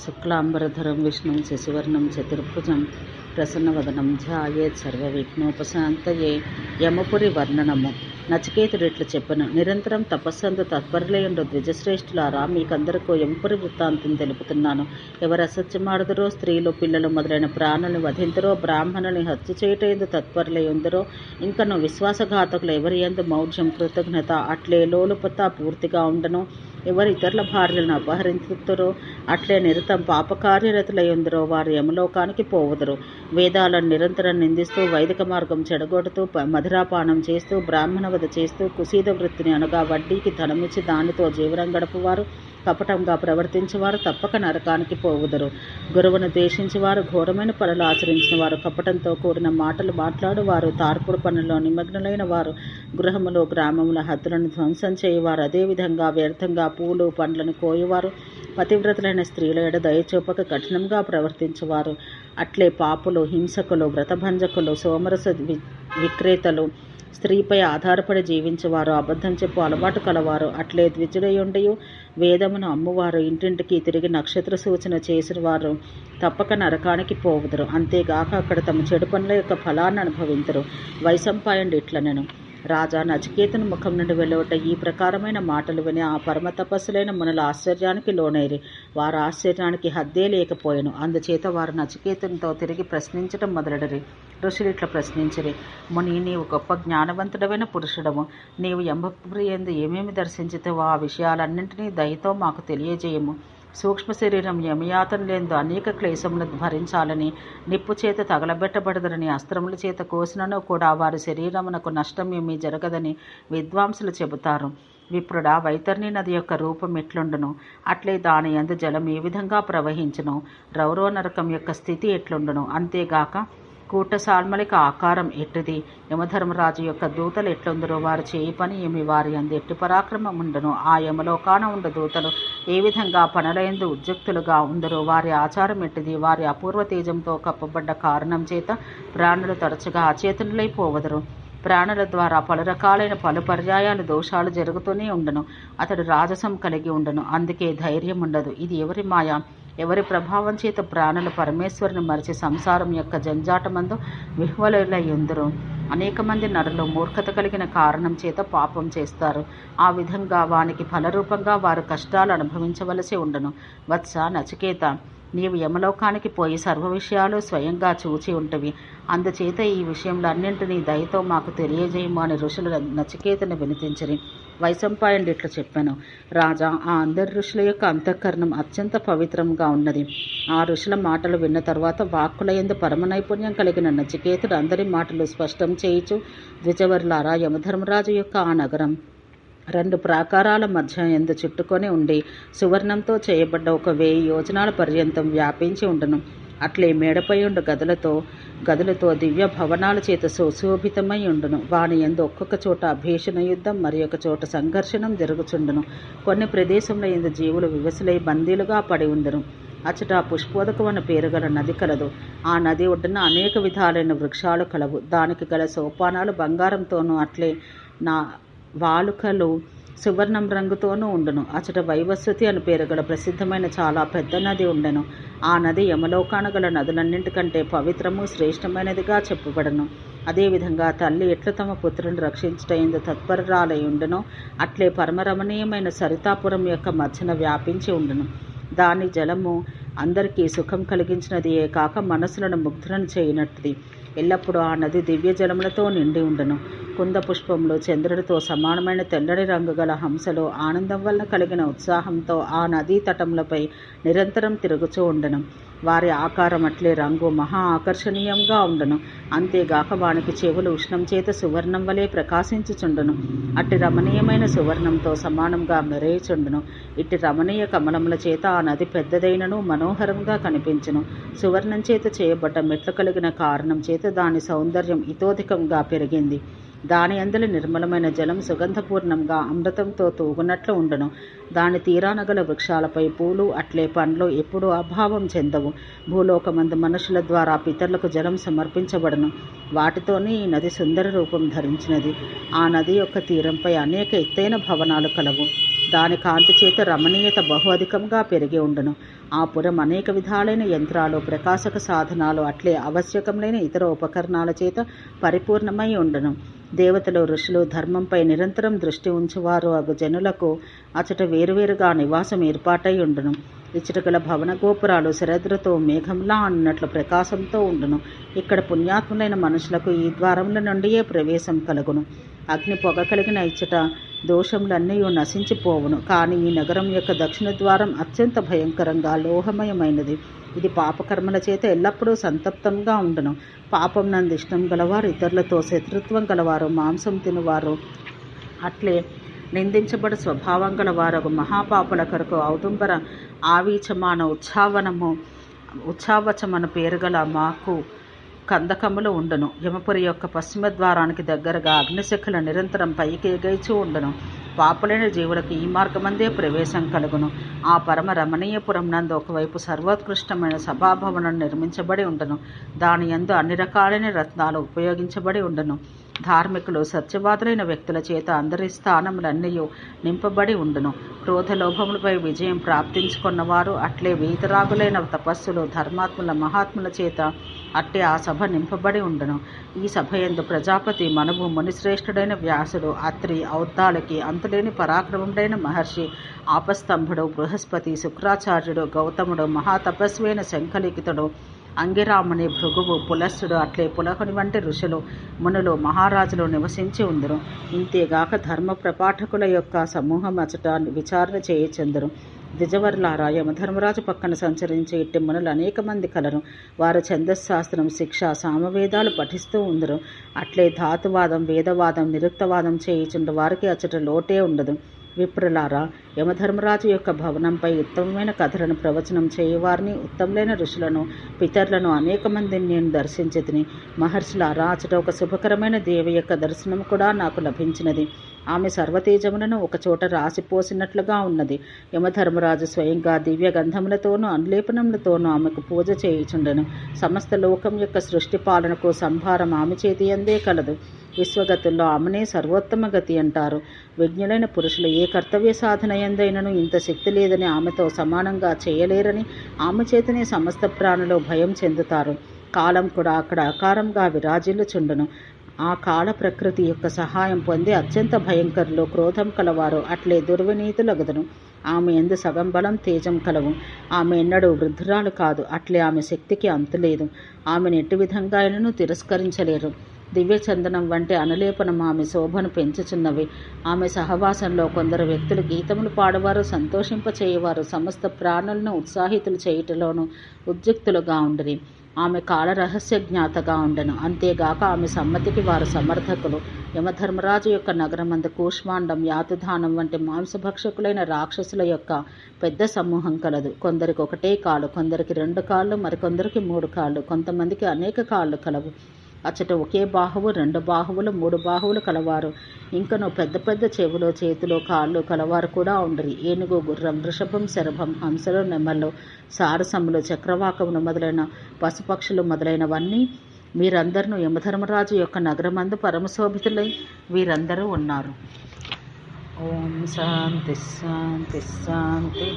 శుక్లాంబరధరం విష్ణుం శశివర్ణం చతుర్భుజం ప్రసన్నవదనం ధ్యాయేత్ సర్వవిఘ్నోపశాంతయే. యమపురి వర్ణనము. నచికేతుడిట్లు చెప్పను. నిరంతరం తపస్సందు తత్పరులయుండు ద్విజశ్రేష్ఠులారా, మీకందరికీ యమపురి వృత్తాంతం తెలుపుతున్నాను. ఎవరు అసత్యమాడుదరో, స్త్రీలు పిల్లలు మొదలైన ప్రాణులను వధింతురో, బ్రాహ్మణుని హత్య చేయుటయందు తత్పరులయుందరో, ఇంకను విశ్వాసఘాతకులు ఎవరి యందు మౌఢ్యం కృతజ్ఞత అట్లే లోలుపత పూర్తిగా ఉండను, ఎవరు ఇతరుల భార్యలను అపహరించుతురో, అట్లే నిరతం పాపకార్యరతులయుందరో వారు యమలోకానికి పోవుదురు. వేదాలను నిరంతరం నిందిస్తూ, వైదిక మార్గం చెడగొడుతూ, మధురాపానం చేస్తూ, బ్రాహ్మణ వధ చేస్తూ, కుసీద వృత్తిని అనగా వడ్డీకి ధనమిచ్చి దానితో జీవనం గడుపువారు, కపటంగా ప్రవర్తించేవారు తప్పక నరకానికి పోవుదురు. గురువును ద్వేషించేవారు, ఘోరమైన పనులు ఆచరించిన వారు, కపటంతో కూడిన మాటలు మాట్లాడువారు, తార్పుడు పనుల్లో నిమగ్నులైన వారు, గృహములు గ్రామముల హద్దులను ధ్వంసం చేయువారు, అదేవిధంగా వ్యర్థంగా పూలు పండ్లను కోయువారు, పతివ్రతులైన స్త్రీల ఎడ దయచూపక కఠినంగా ప్రవర్తించేవారు, అట్లే పాపులు, హింసకులు, వ్రతభంజకులు, సోమరస విక్రేతలు, స్త్రీపై ఆధారపడి జీవించేవారు, అబద్ధం చెప్పు అలవాటు కలవారు, అట్లే ద్విజుడయుండియు వేదమును అమ్మువారు, ఇంటింటికి తిరిగి నక్షత్ర సూచన చేసిన వారు తప్పక నరకానికి పోవుదురు. అంతేగాక అక్కడ తమ చెడు పనుల యొక్క ఫలాన్ని అనుభవింతురు. వైశంపాయనుడు ఇట్లనెను. రాజా, నచికేతుని ముఖం నుండి వెలువట ఈ ప్రకారమైన మాటలు విని ఆ పరమ తపస్సులైన మునుల ఆశ్చర్యానికి లోనైరి. వారు ఆశ్చర్యానికి హద్దే లేకపోయెను. అందుచేత వారు నచికేతునితో తిరిగి ప్రశ్నించటం మొదలెడిరి. ఋషులు ఇట్లా ప్రశ్నించిరి. ముని, నీవు గొప్ప జ్ఞానవంతుడమైన పురుషుడము. నీవు యమపురి యందు ఏమేమి దర్శించితేవో ఆ విషయాలన్నింటినీ దయతో మాకు తెలియజేయము. సూక్ష్మ శరీరం యమయాతనలేందు అనేక క్లేశములు భరించాలని, నిప్పు చేత తగలబెట్టబడదరని, అస్త్రముల చేత కోసినను కూడా వారి శరీరమునకు నష్టం ఏమీ జరగదని విద్వాంసులు చెబుతారు. విప్రుడా, వైతర్ణి నది యొక్క రూపం ఎట్లుండును, అట్లే దాని యందు జలం ఏ విధంగా ప్రవహించును, రౌరవ నరకం యొక్క స్థితి ఎట్లుండును, అంతేగాక కూటసాల్మలిక ఆకారం ఎట్టిది, యమధర్మరాజు యొక్క దూతలు ఎట్లుందరో, వారు చేయి పని ఏమి, వారి యందు ఎట్టి పరాక్రమం ఉండును, ఆ యమలోకాన ఉండు దూతలు ఏ విధంగా పనులయందు ఉద్యుక్తులుగా ఉందరో, వారి ఆచారం ఎట్టిది, వారి అపూర్వ తేజంతో కప్పబడ్డ కారణం చేత ప్రాణులు తరచుగా అచేతనులైపోవదరు. ప్రాణుల ద్వారా పలు రకాలైన పలు పర్యాయాలు దోషాలు జరుగుతూనే ఉండను. అతడు రాజసం కలిగి ఉండను, అందుకే ధైర్యం ఉండదు. ఇది ఎవరి మాయ? ఎవరి ప్రభావం చేత ప్రాణులు పరమేశ్వరుని మరిచి సంసారం యొక్క జంజాటమందు విహ్వలులయ్యుందురు. అనేక మంది నరులు మూర్ఖత కలిగిన కారణం చేత పాపం చేస్తారు. ఆ విధంగా వానికి ఫలరూపంగా వారు కష్టాలు అనుభవించవలసి ఉండను. వత్స నచికేత, నీవు యమలోకానికి పోయి సర్వ విషయాలు స్వయంగా చూచి ఉంటవి. అందుచేత ఈ విషయంలో అన్నింటినీ దయతో మాకు తెలియజేయము అని ఋషులు నచికేతను వినిపించిరి. వైశంపాయనుడు ఇట్లా చెప్పాను. రాజా, ఆ అందరి ఋషుల యొక్క అంతఃకరణం అత్యంత పవిత్రంగా ఉన్నది. ఆ ఋషుల మాటలు విన్న తర్వాత వాక్కుల యందు పరమ నైపుణ్యం కలిగిన నచికేతుడు అందరి మాటలు స్పష్టం చేయుచు, ద్విజవర్లారా, యమధర్మరాజు యొక్క ఆ నగరం 2 ప్రాకారాల మధ్య యందు చుట్టుకొని ఉండి సువర్ణంతో చేయబడ్డ 1000 యోజనాల పర్యంతం వ్యాపించి ఉండును. అట్లే మేడపై ఉండు గదులతో దివ్య భవనాల చేత సుశోభితమై ఉండును. వాని యందు ఒక్కొక్క చోట భీషణ యుద్ధం, మరి ఒక చోట సంఘర్షణం జరుగుచుండును. కొన్ని ప్రదేశంలో యందు జీవులు వివసులై బందీలుగా పడి ఉండును. అచ్చట పుష్పోదకం అన్న పేరు గల నది కలదు. ఆ నది ఒడ్డున అనేక విధాలైన వృక్షాలు కలవు. దానికి గల సోపానాలు బంగారంతోనూ, అట్లే నా వాలుకలు సువర్ణం రంగుతోనూ ఉండును. అచ్చట వైవస్వతి అని పేరు గల ప్రసిద్ధమైన చాలా పెద్ద నది ఉండెను. ఆ నది యమలోకాన గల నదులన్నింటికంటే పవిత్రము శ్రేష్టమైనదిగా చెప్పబడను. అదేవిధంగా తల్లి ఎట్లు తమ పుత్రుని రక్షించుటయందు తత్పరురాలై ఉండునో, అట్లే పరమరమణీయమైన సరితాపురం యొక్క మధ్యన వ్యాపించి ఉండును. దాని జలము అందరికీ సుఖం కలిగించినదియే కాక మనసులను ముగ్ధులను చేయనట్టుది. ఎల్లప్పుడూ ఆ నది దివ్య జలములతో నిండి ఉండును. కుంద పుష్పంలో చంద్రుడితో సమానమైన తెల్లటి రంగు గల హంసలు ఆనందం వలన కలిగిన ఉత్సాహంతో ఆ నదీ తటములపై నిరంతరం తిరుగుచూ ఉండను. వారి ఆకారం అట్లే రంగు మహా ఆకర్షణీయంగా ఉండను. అంతేగాక వానికి చెవులు ఉష్ణం చేత సువర్ణం వలె ప్రకాశించుచుండును. అట్టి రమణీయమైన సువర్ణంతో సమానంగా మెరేయుచుండును. ఇట్టి రమణీయ కమలముల చేత ఆ నది పెద్దదైనను మనోహరంగా కనిపించును. సువర్ణం చేత చేయబడ్డ మెట్లు కలిగిన కారణం చేత దాని సౌందర్యం ఇతోధికంగా పెరిగింది. దాని అందలి నిర్మలమైన జలం సుగంధపూర్ణంగా అమృతంతో తూగునట్లు ఉండును. దాని తీరాన గల వృక్షాలపై పూలు అట్లే పండ్లు ఎప్పుడూ అభావం చెందవు. భూలోకమందు మనుషుల ద్వారా పితరులకు జలం సమర్పించబడును. వాటితోనే ఈ నది సుందర రూపం ధరించినది. ఆ నది యొక్క తీరంపై అనేక ఎత్తైన భవనాలు కలవు. దాని కాంతి చేత రమణీయత బహు అధికంగా పెరిగి ఉండును. ఆ పురం అనేక విధాలైన యంత్రాలు, ప్రకాశక సాధనాలు, అట్లే ఆవశ్యకములైన ఇతర ఉపకరణాల చేత పరిపూర్ణమై ఉండును. దేవతలు, ఋషులు, ధర్మంపై నిరంతరం దృష్టి ఉంచువారు అగు జనులకు అచట వేరువేరుగా నివాసం ఏర్పాటై ఉండును. ఇచ్చట గల భవన గోపురాలు శరదృతో మేఘంలా అన్నట్లు ప్రకాశంతో ఉండును. ఇక్కడ పుణ్యాత్ములైన మనుషులకు ఈ ద్వారముల నుండియే ప్రవేశం కలుగును. అగ్ని పొగ కలిగిన ఇచ్చట దోషములన్నీ నశించిపోవును. కానీ ఈ నగరం యొక్క దక్షిణ ద్వారం అత్యంత భయంకరంగా లోహమయమైనది. ఇది పాపకర్మల చేత ఎల్లప్పుడూ సంతప్తంగా ఉండును. పాపం నందు ఇష్టం గలవారు, ఇతరులతో శత్రుత్వం గలవారు, మాంసం తినువారు, అట్లే నిందించబడి స్వభావం గలవారు మహాపాపుల కొరకు ఔదుంబర ఆవీచమాన ఉచ్చావచమన పేరు గల మాకు కందకములు ఉండును. యమపురి యొక్క పశ్చిమ ద్వారానికి దగ్గరగా అగ్నిశిఖలు నిరంతరం పైకి ఎగైచూ ఉండును. పాపులైన జీవులకు ఈ మార్గమందే ప్రవేశం కలుగును. ఆ పరమ రమణీయపురం నందు ఒకవైపు సర్వోత్కృష్టమైన సభాభవనం నిర్మించబడి ఉండును. దాని యందు అన్ని రకాలైన రత్నాలు ఉపయోగించబడి ఉండును. ధార్మికులు, సత్యవాదులైన వ్యక్తుల చేత అందరి స్థానములన్నీ నింపబడి ఉండును. క్రోధలోభములపై విజయం ప్రాప్తించుకున్నవారు, అట్లే వీతరాగులైన తపస్సులు, ధర్మాత్ముల, మహాత్ముల చేత అట్టే ఆ సభ నింపబడి ఉండును. ఈ సభ యందు ప్రజాపతి, మనువు, మునిశ్రేష్ఠుడైన వ్యాసుడు, అత్రి, ఔద్దాలకి, అంతులేని పరాక్రముడైన మహర్షి, ఆపస్తంభుడు, బృహస్పతి, శుక్రాచార్యుడు, గౌతముడు, మహాతపస్వైన శంఖలిఖితుడు, అంగిరాముని, భృగువు, పులస్సుడు, అట్లే పులహుని వంటి ఋషులు, మునులు, మహారాజులు నివసించి ఉందరు. ఇంతేగాక ధర్మ ప్రపాఠకుల యొక్క సమూహం అచట విచారణ చేయుచుందరు. ద్విజవర్లారా, యమధర్మరాజు పక్కన సంచరించే ఇట్టి మునులు అనేక మంది కలరు. వారు ఛందశాస్త్రం, శిక్ష, సామవేదాలు పఠిస్తూ ఉందరు. అట్లే ధాతువాదం, వేదవాదం, నిరుక్తవాదం చేయుచుండు వారికి అచట లోటే ఉండదు. విప్రులారా, యమధర్మరాజు యొక్క భవనంపై ఉత్తమమైన కథలను ప్రవచనం చేయువారిని, ఉత్తములైన ఋషులను, పితరులను అనేక మందిని నేను దర్శించితిని. మహర్షులారా, అచట ఒక శుభకరమైన దేవి యొక్క దర్శనం కూడా నాకు లభించినది. ఆమె సర్వతేజములను ఒకచోట రాసిపోసినట్లుగా ఉన్నది. యమధర్మరాజు స్వయంగా దివ్య గంధములతోనూ అనులేపనములతోనూ ఆమెకు పూజ చేయుచుండెను. సమస్త లోకం యొక్క సృష్టి పాలనకు సంభారం ఆమె చేతి అందే కలదు. విశ్వగతుల్లో ఆమెనే సర్వోత్తమ గతి అంటారు. విజ్ఞులైన పురుషులు ఏ కర్తవ్య సాధన యందైనను ఇంత శక్తి లేదని, ఆమెతో సమానంగా చేయలేరని, ఆమె చేతనే సమస్త ప్రాణులు భయం చెందుతారు. కాలం కూడా అక్కడ ఆకారంగా విరాజిల్లుచుండును. ఆ కాల ప్రకృతి యొక్క సహాయం పొంది అత్యంత భయంకరులు, క్రోధం కలవారు, అట్లే దుర్వినీతులగుదును. ఆమె యందు సగం బలం, తేజం కలవు. ఆమె ఎన్నడూ వృద్ధురాలు కాదు. అట్లే ఆమె శక్తికి అంతులేదు. ఆమెను ఎట్టి విధంగా అయినను తిరస్కరించలేరు. దివ్య చందనం వంటి అనులేపనం ఆమె శోభను పెంచుచున్నవి. ఆమె సహవాసంలో కొందరు వ్యక్తులు గీతములు పాడువారు, సంతోషింపచేయువారు, సమస్త ప్రాణులను ఉత్సాహితులు చేయుటలోనూ ఉద్యుక్తులుగా ఉండిరి. ఆమె కాల రహస్య జ్ఞాతగా ఉండెను. అంతేగాక ఆమె సమ్మతికి వారు సమర్థకులు. యమధర్మరాజు యొక్క నగరమందు కూష్మాండం, యాతుధానం వంటి మాంసభక్షకులైన రాక్షసుల యొక్క పెద్ద సమూహం కలదు. కొందరికి ఒకటే కాళ్ళు, కొందరికి 2 కాళ్ళు, మరికొందరికి 3 కాళ్ళు, కొంతమందికి అనేక కాళ్ళు కలవు. అచ్చట ఒకే బాహువు, 2 బాహువులు, 3 బాహువులు కలవారు, ఇంకను పెద్ద పెద్ద చెవులు, చేతులు, కాళ్ళు కలవారు కూడా ఉండరు. ఏనుగు, గుర్రం, వృషభం, శరభం, హంసలు, నెమళ్ళు, సారసములు, చక్రవాకములు మొదలైన పశుపక్షులు మొదలైనవన్నీ వీరందరూ యమధర్మరాజు యొక్క నగరమందు పరమశోభితులై వీరందరూ ఉన్నారు. ఓం శాంతి శాంతి శాంతి.